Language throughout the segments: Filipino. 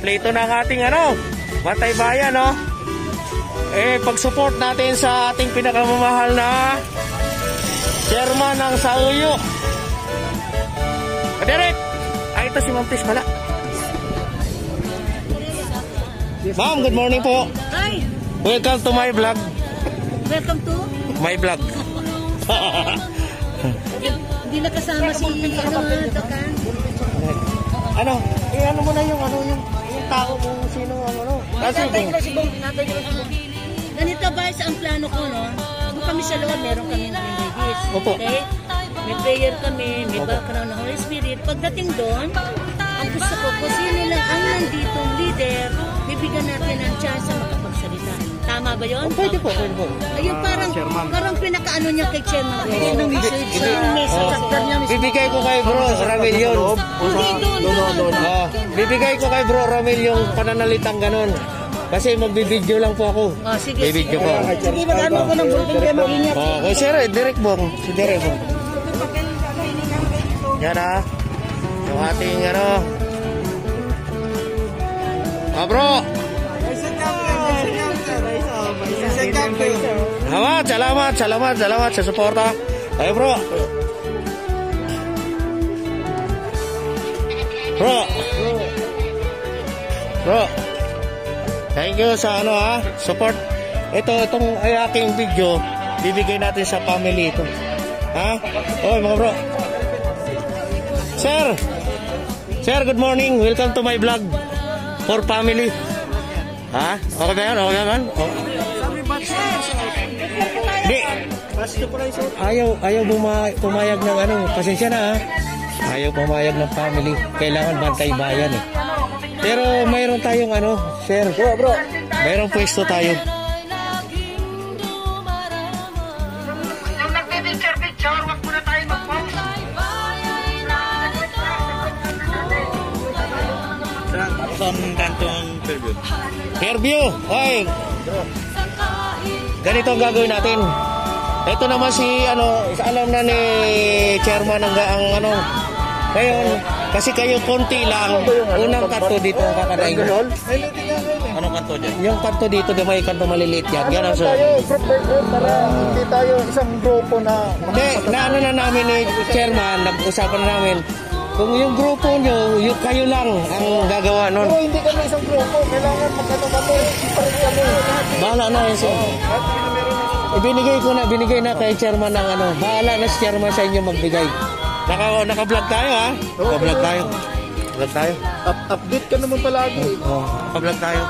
kompleto na ang ating Bantay Bayan, no? Pag-support natin sa ating pinakamamahal na chairman ng Sauyo. Derek! Ito si Ma'am Tis pala. Ma'am, good morning po. Hi! Welcome to my vlog. Welcome to? My vlog. Hindi nakasama si Takan. Ano mo na yung tao kung sino ang Ganito ba ang plano ko, no? Kung kami sa loob, meron kami ng ladies. Opo. Okay? May prayer kami, may background ng Holy Spirit. Pagdating doon, ang gusto ko, kung sino lang ang nanditong leader, bibigyan natin ng chance na makapagsalita. Tama ba yun? Pwede po. Ayun, parang pinakaano niya kay Chairman. Yung message. Bibigay ko kay Bro Ramil yun. Bibigay ko kay Bro Ramil yung pananalitang ganon. Kasi magbibideo lang po ako. Sige. Bibideo ko. Sige, magano ko ng bulletin kayo mag-ingat. Okay, sir, Derek Bong. Si Derek Bong. Yan yung ating bro. Salamat sa suporta. Ayo bro. Bro. Thank you sa support. Itong aking video, bibigay natin sa family ito. Okay mga bro. Sir, good morning. Welcome to my vlog for family. Okay ba yan? Di. Ayaw pumayag ng pasensya na Ayaw pumayag ng family. Kailangan bantay bayan Pero mayroon tayong sir. Bro. Mayroong pwesto tayo. Fairview. Oy. Ganito ang gagawin natin. Ito naman alam na ni chairman ang ngayon, kasi kayo konti lang. Unang kanto dito ang kakadain. Anong kanto dyan? Yung kanto dito, may kanto maliliit yan. Yan ang para hindi tayo isang grupo na... na namin ni chairman, nag-usapan na namin. Kung yung grupo nyo, kayo lang ang gagawa nun. Pero hindi kami isang grupo. Kailangan magkano-kato. Bahala na yun, sir. Binigay na kay chairman ng Bahala na si chairman sa inyo magbigay. Naka-vlog tayo, Naka-vlog tayo. Vlog tayo. Update ka naman palagi. Naka-vlog tayo.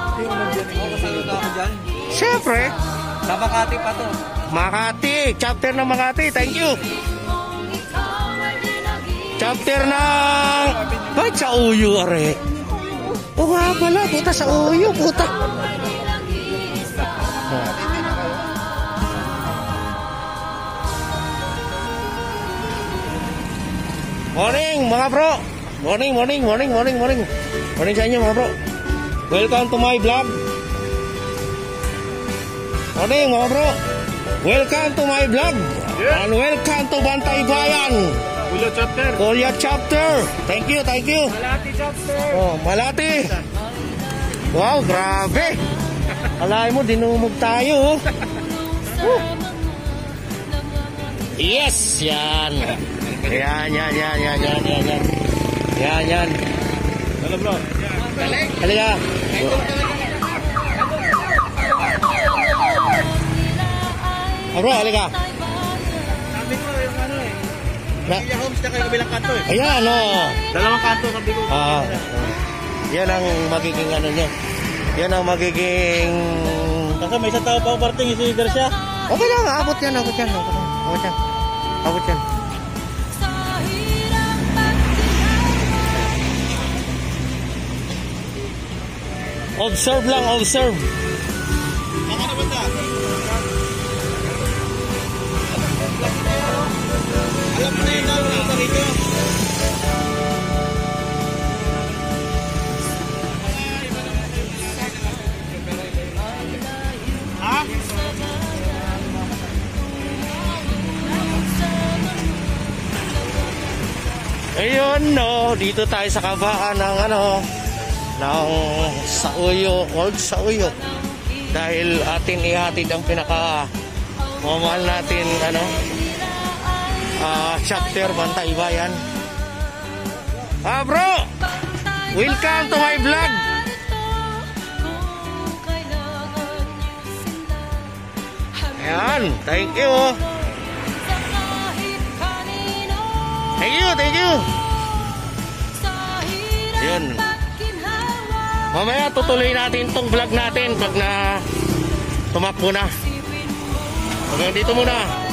Siyempre. Sa Makati pa to. Makati. Chapter ng Makati. Thank you. Chapter ng... Ba't sa Uyo, are? O nga pala, puta sa Uyo, puta. Morning, mga bro. Morning. Morning sa inyo, mga bro. Welcome to my vlog. Morning, mga bro. Welcome to my vlog. And welcome to Bantay Bayan. Kuya chapter. Thank you. Malati chapter. Malati. Wow, grabe. Alay mo, dinumog tayo. Yes, yan. Yan. Hello bro. Halika. Bro, halika. Sabi ko yung Villa Homes na kayo kabilang kanto Ayan, Dalawang kanto sabi ko. Yan ang magiging niya. Yan ang magiging... Kasi may isang tao pa parting si Garcia. Okay lang, abot yan. Observe lang. Baka na ba ta? Alam mo na yung tao na rito. Ayun, dito tayo sa kabaan ng ng Sauyo, Old Sauyo. Dahil atin ihatid ang mamahal natin chapter Bantay Bayan. Bro, welcome to my vlog. Ayan, thank you. Thank you. Yun. Mamaya tutuloy natin tong vlog natin pag na tumakbo na. Hanggang dito muna.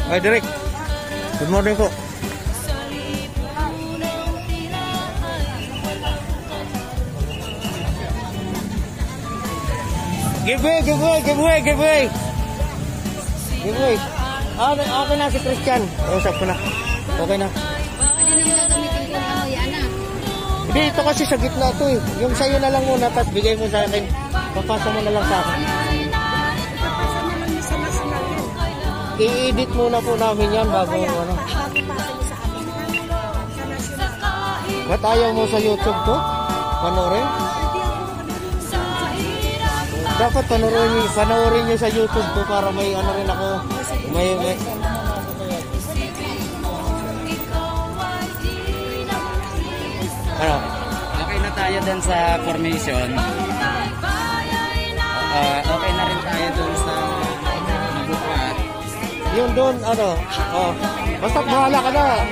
Ay, Direk. Good morning po. Giveaway. Okay na si Christian. Usap ko na. Okay na. Alin ang gagamitin ko ng yan ah? Hindi, ito kasi sa gitna ito eh. Yung sa'yo na lang muna, tapos bigay mo sa akin. Papasa mo na lang sa akin. Ipapasa na lang sa mas natin. I-edit muna po namin yan bago ano. Ipapasa mo sa akin. Sa national. Ba't ayaw mo sa YouTube to? Panoorin? Dapat panoorin nyo sa YouTube to para may ano rin ako. May ano? Okay na tayo dun sa formation. Okay na rin tayo dun sa bukat. Yung doon, basta bahala ka na.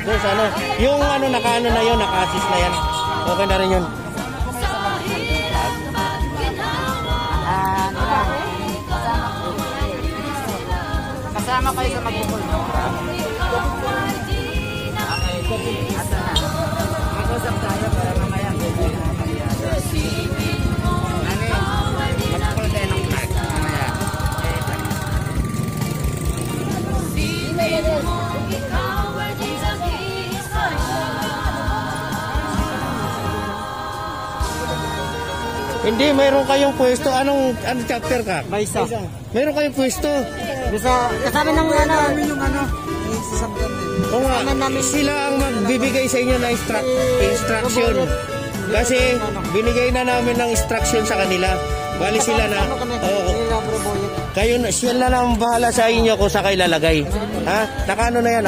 Doon sa ano. Yung naka-ano na yun, naka-assist na yan. Okay na rin yun. Kasama kayo sa magbukol. Mag-usap tayo para mamaya. Magbukol tayo ng flag. Mamaya. Hindi, mayroon kayong pwesto. Anong chapter ka? Baisa. Mayroon kayong pwesto. Kasama ng yung O nga, sila ang magbibigay sa inyo ng instruction. Kasi binigay na namin ng instruction sa kanila. Bali sila na. Oo. Kayo na, sila na ang bahala sa inyo kung sa kayo lalagay. Ha? Nakano na yan.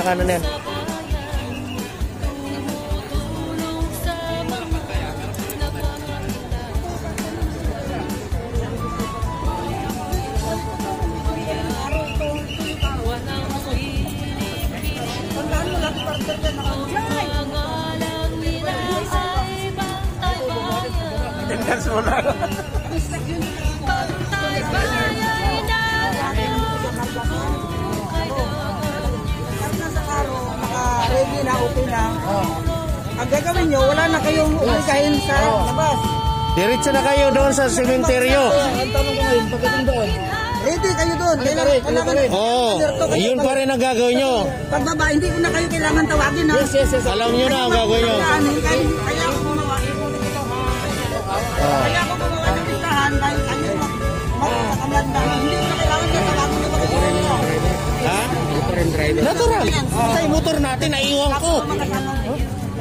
Ready na, okay na. Ang gagawin nyo, wala na kayong uligahin sa labas. Diretso na kayo doon sa sementeryo. Ang tanong ko ngayon, pagdating doon. Ready kayo doon. Oo, yun pa rin ang gagawin nyo. Pagbaba, hindi ko na kayo kailangan tawagin ha. Yes. Alam nyo na ang gagawin nyo. Kaya ako gumawa. Kaya ako gumawa ng listahan dahil kayo magkakamanda. Hindi ko na kailangan na tawagin na pagkakurin nyo. Ha? Natural. Sa motor natin, naiiwan ko.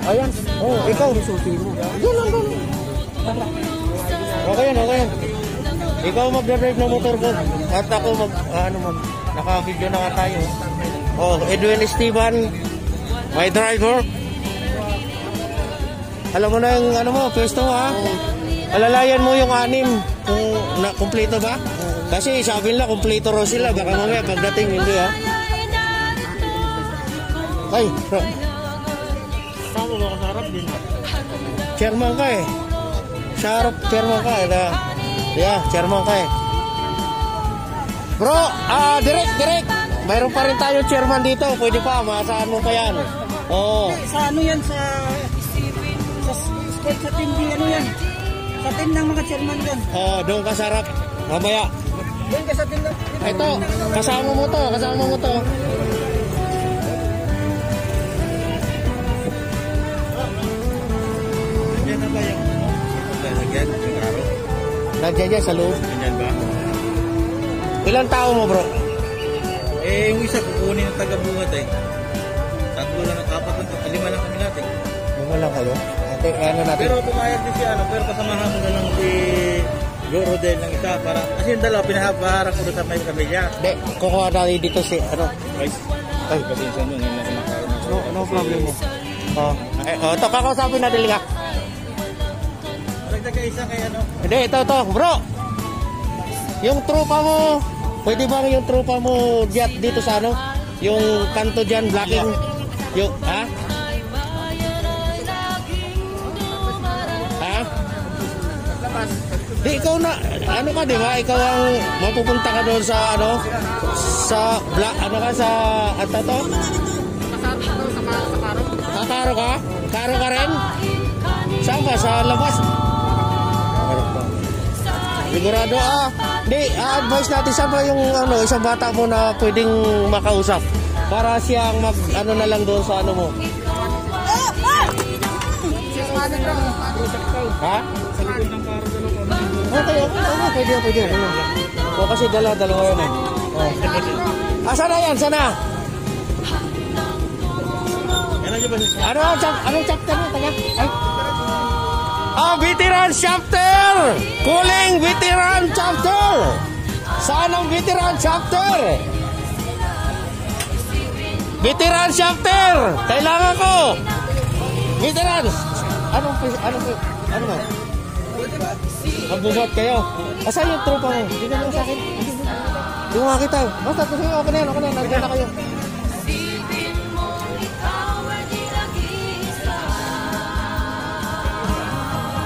Ayan. Ikaw. Doon. Okay yan. Ikaw mag-drive ng motor ko. At ako naka-video na nga tayo. Edwin Esteban, my driver. Alam mo na yung pwesto mo ha? Alalayan mo yung 6 kung kumpleto ba? Kasi sabi nila kumpleto raw sila. Baka mamaya pagdating hindi ha? Ay, bro. Saan mo ako sa harap din? Chairman ka eh. Sa harap, chairman ka eh. Chairman ka eh. Bro, direct. mayroon pa rin tayo chairman dito. Pwede pa, maasahan mo pa yan. Oo. Sa ano yan, sa squad sa team, ano yan? Sa team ng mga chairman yan. Oo, doon ka sarap. Mamaya. Doon ka sa team ng... Ito, kasama mo to. Yan na ba yung lalagyan ng karo? Nandiyan yan sa loob. Ganyan ba? Ilan tao mo, bro? Eh, yung isa kukunin ng taga-bungat eh. 3 lang, 4 lang, 5 lang kami natin. Bunga lang kayo. Ate, ano natin? Pero pumayag din siya, pero kasamahan mo na lang si Joe Rodel ng isa para, kasi yung dalawa, pinahabaharap ko doon sa may pamilya. Hindi, kukuha natin dito si, ano? Guys, Ay, pasensya nyo, hindi na kumakaroon ako. no problem mo. Ito, kakausapin natin nga. Malagdag ka isa kay ano? Hindi, ito, bro. Yung tropa mo, pwede bang yung tropa mo dito sa ano? Yung kanto dyan, blocking? Yung, ha? Ha? Di, ikaw na, ano ka, di ba? Ikaw ang mapupunta ka doon sa, ano? Sa, ano ka, sa, at to? Sa karo ka? Karo ka rin? Saan ba? Sa labas? Sigurado Di, advice natin sa ba yung ano, isang bata mo na pwedeng makausap para siyang mag ano na lang doon sa ano mo. Ha? Okay, pwede. O kasi dalawa yan eh. Sana yan, sana. Anong chapter mo? Taga? Ay. Veteran chapter! Kuling veteran chapter! Saan ang veteran chapter? Veteran chapter! Kailangan ko! Veterans! Ano mo? Magbubuhat kayo. Asan yung tropa mo? Hindi na sa akin. Hindi mo makita. Basta, okay na yan. Nandiyan na kayo.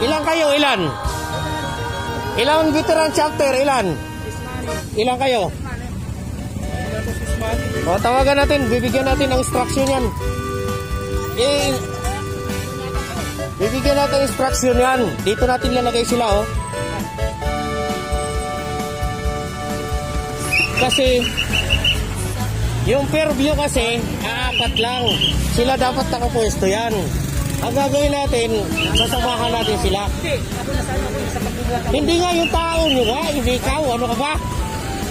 Ilan kayo? Ilang veteran chapter? Ilan kayo? O, tawagan natin. Bibigyan natin ng instruction yan. Bibigyan natin instruction yan. Dito natin lalagay sila, oh. Kasi, yung fair view kasi, 4 lang. Sila dapat nakapwesto yan. Ang gagawin natin, sasamahan natin sila. Hindi nga yung tao nyo nga, hindi ikaw, ano ka ba?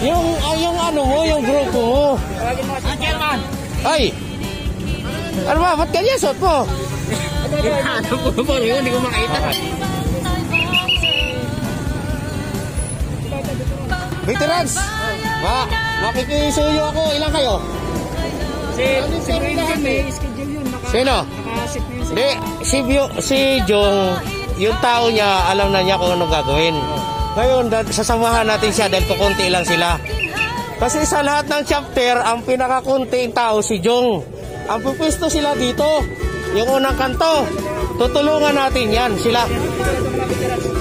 Yung ano mo, yung grupo mo. Ay! Ano ba, ba't ganyan suot mo? Ano po ba yun? Hindi ko makita. Veterans! Makikisuyo ako, ilan kayo? Si Ranger may schedule yun. Sino? Hindi, si Jong, yung tao niya, alam na niya kung anong gagawin. Ngayon, sasamahan natin siya dahil kukunti lang sila. Kasi sa lahat ng chapter, ang pinakakunting tao si Jong. Ang pupisto sila dito, yung unang kanto. Tutulungan natin yan, sila.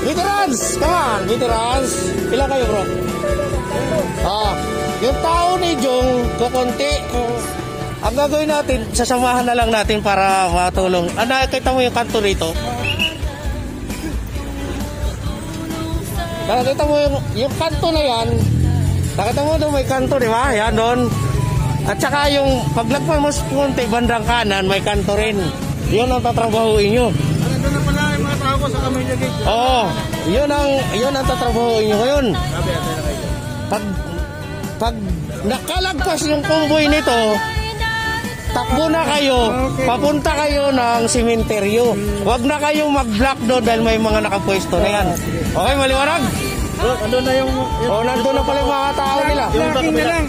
Veterans! Come on, veterans! Ilan kayo, bro? Yung tao ni Jong, kukunti. Ang gagawin natin, sasamahan na lang natin para matulong. Nakita mo yung kanto rito? Nakita mo yung kanto na yan. Nakita mo doon may kanto, di ba? Yan doon. At saka yung paglagpan mo sa punti, bandang kanan, may kanto rin. Yun ang tatrabahuin nyo. Doon na pala yung mga tao ko sa Camilla Gate. Oo. Yun ang tatrabahuin nyo ngayon. Sabi, atay na kayo. Pag nakalagpas yung convoy nito, takbo na kayo, papunta kayo ng sementeryo. Huwag na kayong mag-block doon dahil may mga nakapwesto na yan. Okay, maliwanag? Andun na yung... Nandun na pala yung mga tao nila. Blocking na lang.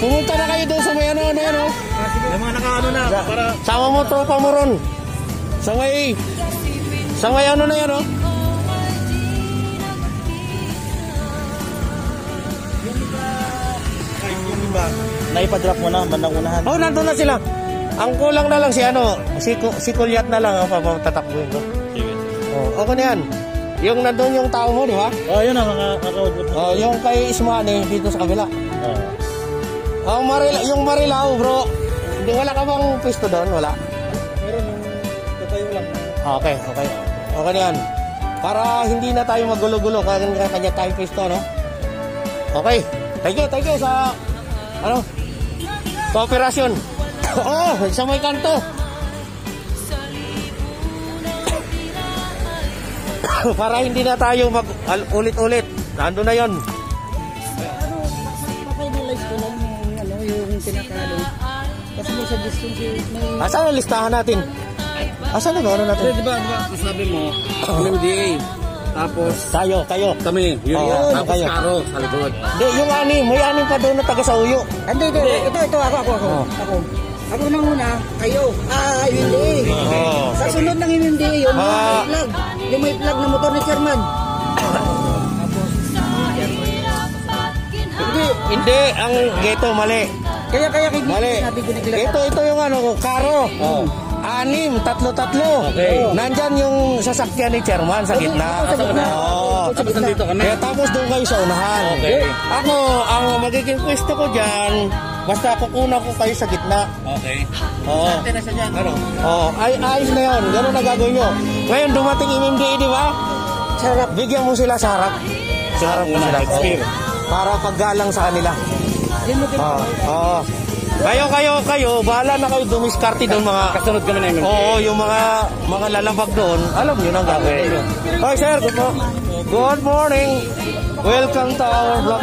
Pumunta na kayo doon sa may ano. Yung mga nakaano na, para... Sama mo tropa mo ron. Sa may ano na yan, oh. Yung iba, naipadrop mo na, bandang unahan. Nandun na sila. Ang kulang na lang si Kulyat na lang ang papatatakbuhin ko. Sige. Okay na yan. Yung nandun yung tao mo, di ba? Yun ang mga kakawad. Yung kay Ismane dito sa kabila. Oh, yung Marilao, bro. Hindi, wala ka bang pwesto doon? Wala? Meron yung tatayo lang. Okay. Okay na yan. Para hindi na tayo magulo-gulo, kanya tayo pwesto, no? Okay. Thank you sa, kooperasyon. Oh, sa may kanto. Para hindi na tayo ulit-ulit. Nandun na yon. Pa-finalize ko lang yung pinakalo. Kasi may suggestion may... Asan ang listahan natin? Asan ang ano natin? Di ba, sabi mo, MMDA. Tapos, Tayo. kami. Yun, tapos kayo. Karo sa likod. Hindi, yung may anim pa doon na taga sa Uyo. Hindi. Ito, ako. Ako una, kayo. Hindi. Sa sunod ng hindi, yung may flag. Yung may flag na motor ni chairman. Hindi, ang geto mali. Kaya Mali. Ito yung Karo. Anim, tatlo. Okay. Nandyan yung sasakyan ni chairman sa gitna. Tapos nandito kami. Kaya tapos doon kayo sa unahan. Okay. Ako, ang magiging pwesto ko dyan, basta kukuna ko kayo sa gitna. Okay. Oo. na siya dyan. Ayos na yun. Ganun na gagawin nyo. Ngayon, dumating MMDA, di ba? Sarap. Bigyan mo sila sa harap. Sa harap mo sila. Spear. Para paggalang sa kanila. Oo. Kayo, bahala na kayo dumiskarte doon mga... Kasunod kami na MMDA. Oo, yung mga lalabag doon, alam nyo nang gagawin nyo. Hi sir, good morning. Welcome to our vlog.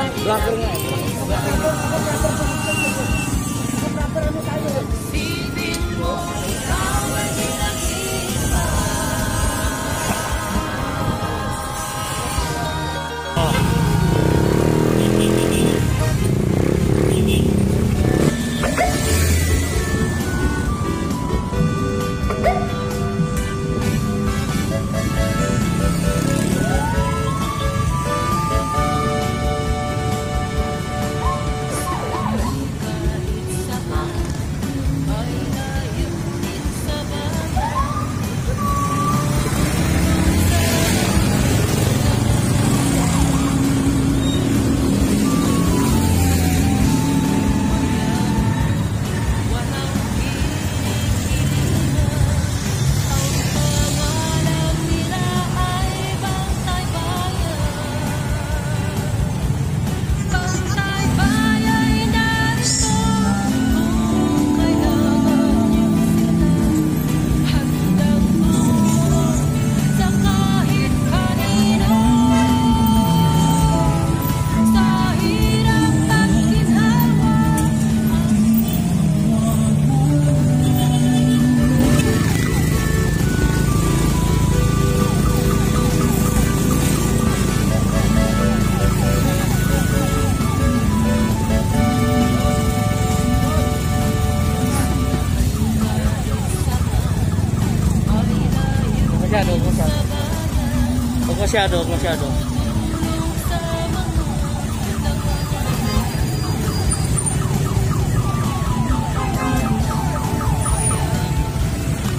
Masyado.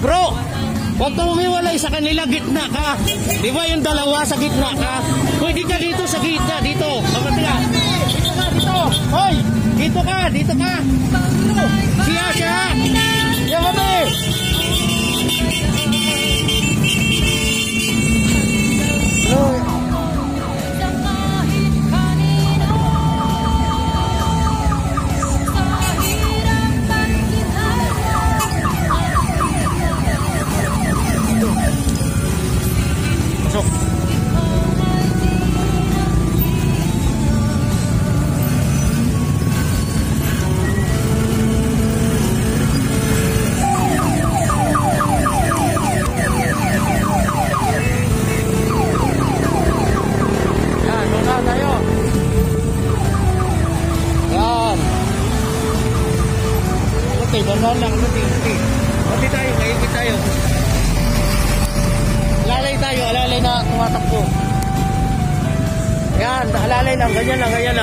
Bro, huwag kang umiwalay sa kanila, gitna ka. Di ba yung dalawa sa gitna ka? Pwede ka dito sa gitna, dito. Kapatid ka. Dito. Hoy, dito ka. Siya. Yan kami. Doon lang, Pati tayo, kaigit tayo. Alalay na tumatakbo. Yan, alalay lang, ganyan lang. Yan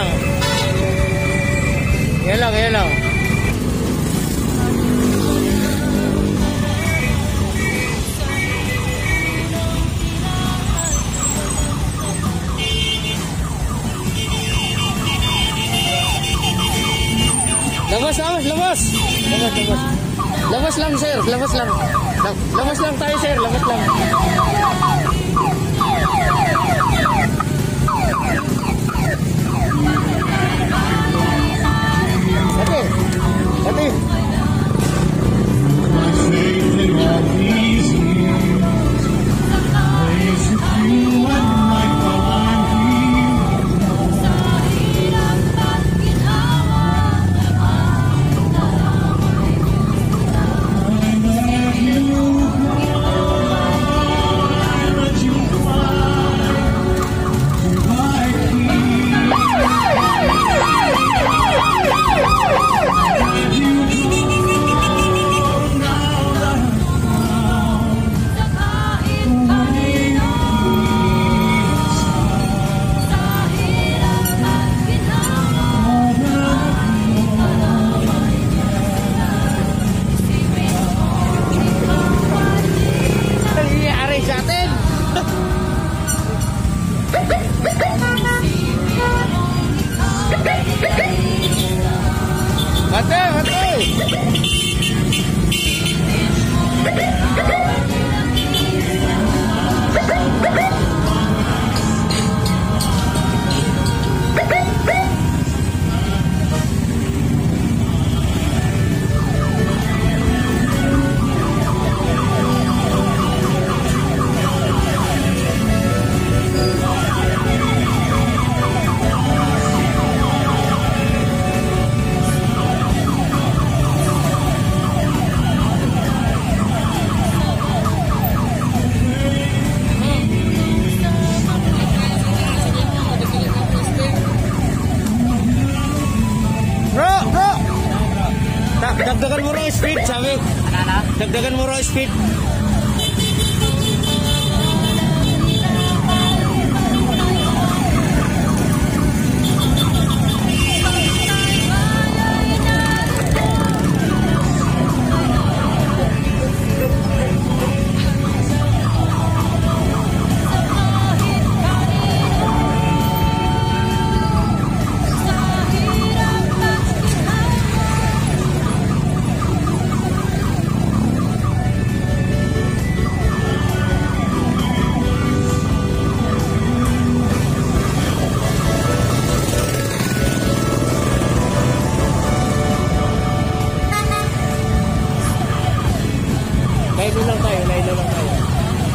lang. Labas, labas, labas. Labas, labas. Labas lang, sir. Labas lang. Labas lang tayo, sir. Labas lang. Ate. Ate. Dagdagan mo raw speed, sabi. Dagdagan mo raw speed.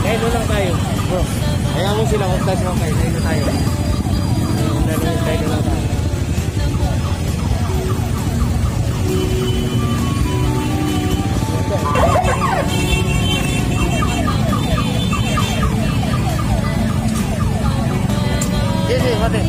Lailo lang tayo. Bro, kaya mo sila magtas mo kayo. Lailo tayo. Lailo lang tayo. Sige, mati.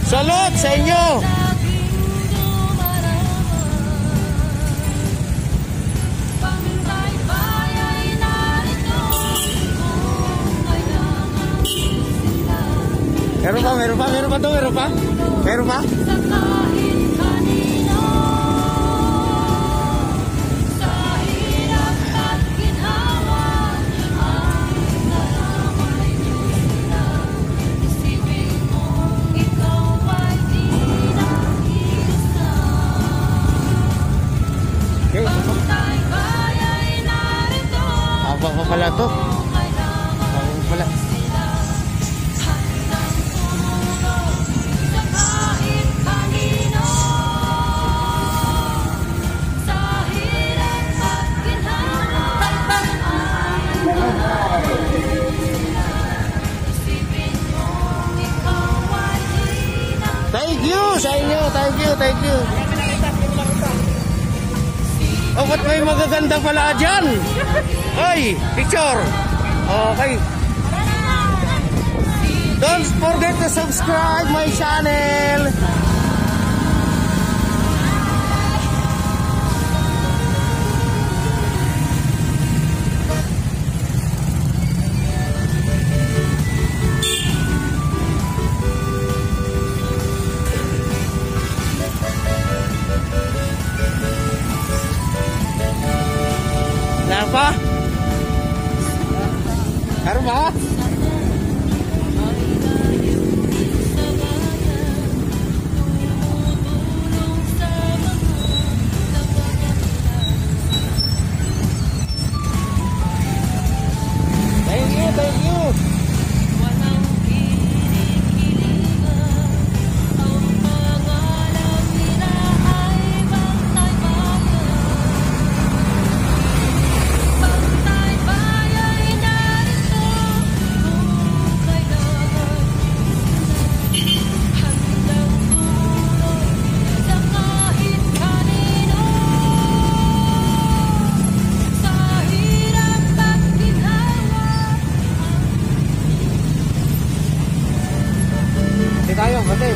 Salud sa inyo! Meron pa to, meron pa? Meron pa? pala to. Ayun pala. Thank you sa inyo. Thank you. Oh, ba't may magaganda pala dyan? Ay, picture. Okay. Don't forget to subscribe my channel. Kenapa? Karma? Thank you. Tayo, bate.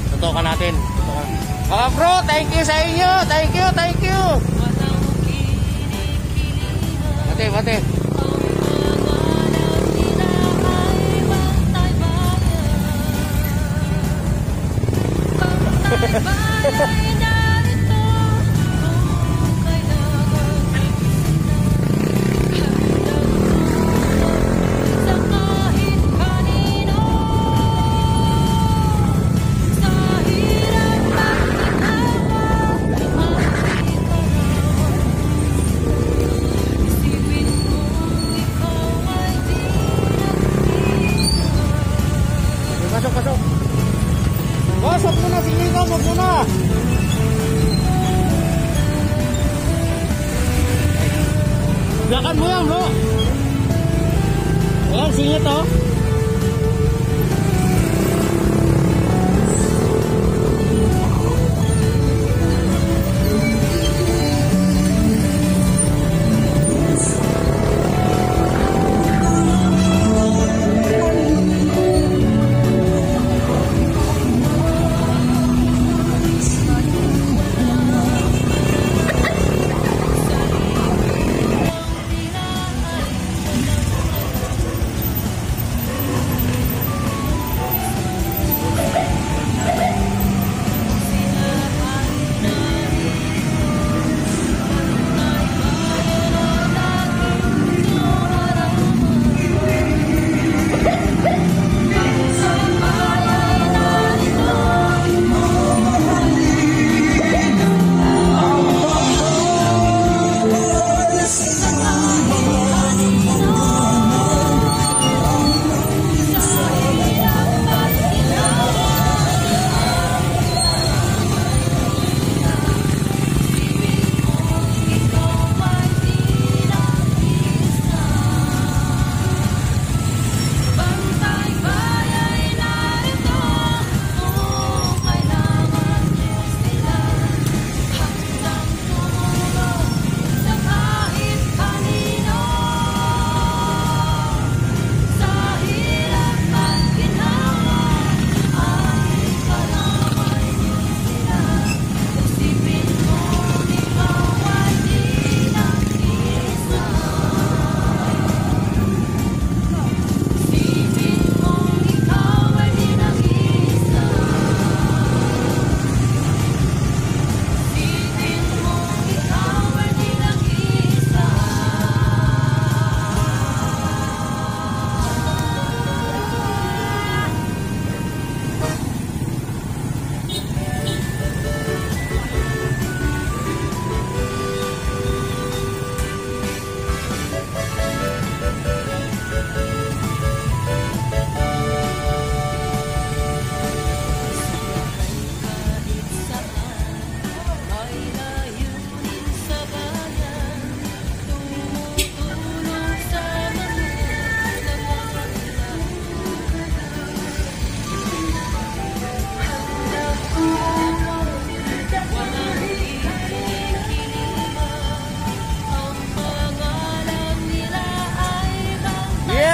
Tutukan natin. Bro, thank you sa inyo. Thank you. Bate. Pasok. Pasok muna, sige ka, wag muna. Lakan mo yan, bro. Ayan, singit, oh.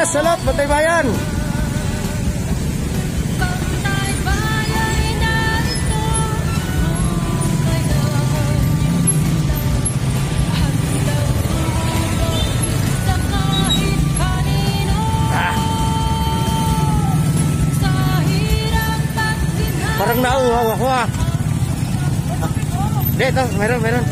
salot, Bantay Bayan. Parang nauuhaw ako ah. Dito, meron. Meron.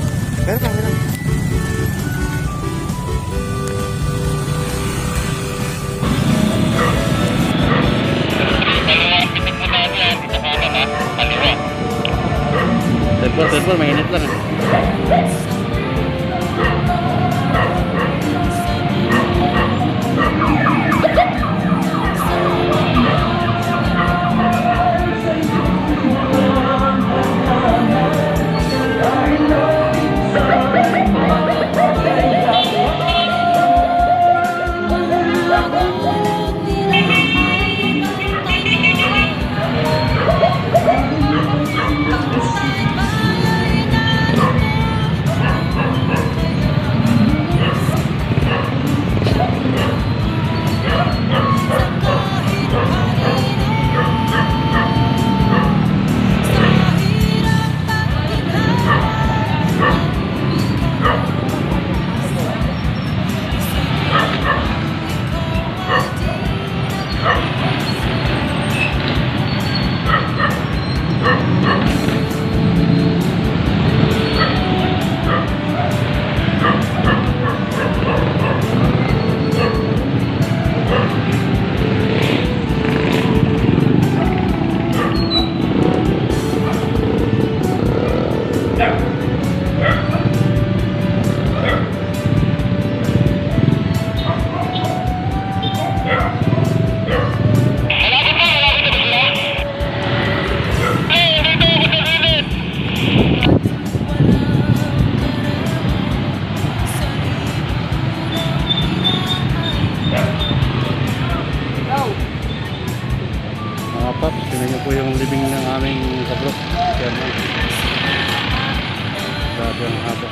Telepon, mainit lang. Paps, tingnan nyo po yung libing ng aming kabro. Grabe ang haba.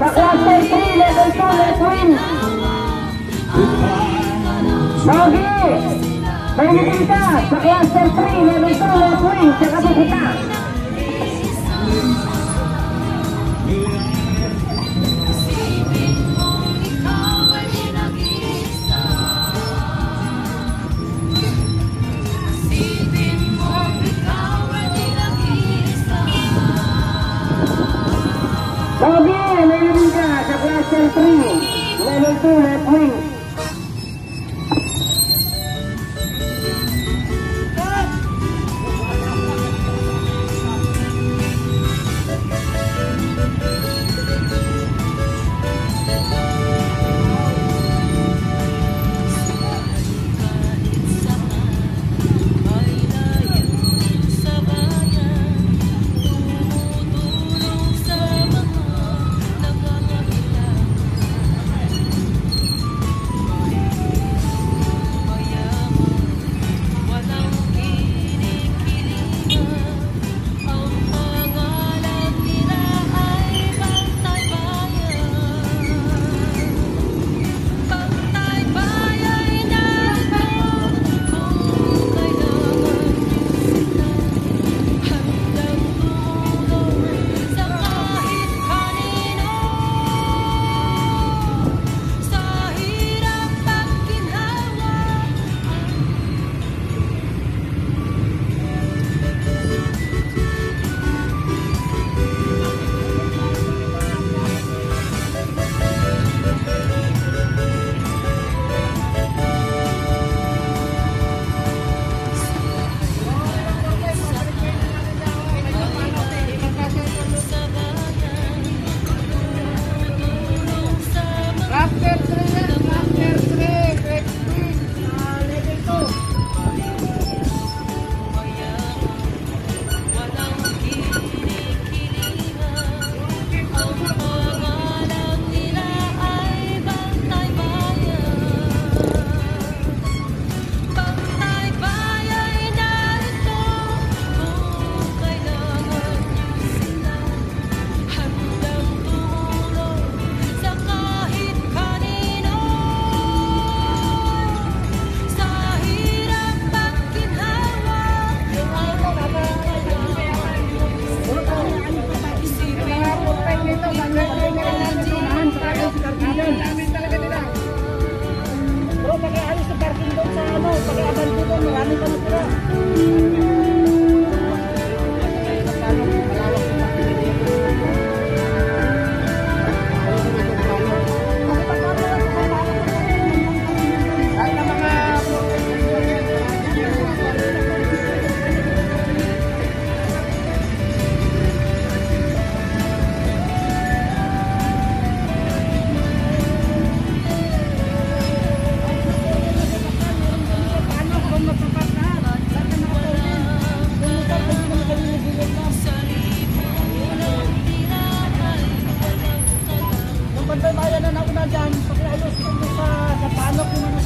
Sa cluster 3, level 2, left wing. Nogi, mainitin ka. Sa cluster 3, level 2, left wing. Tsaka po kita. Nogi, mainitin ka. Sa cluster 3, level 2, left wing. Bayan na ako na dyan, pag ayos ko sa panok yung mga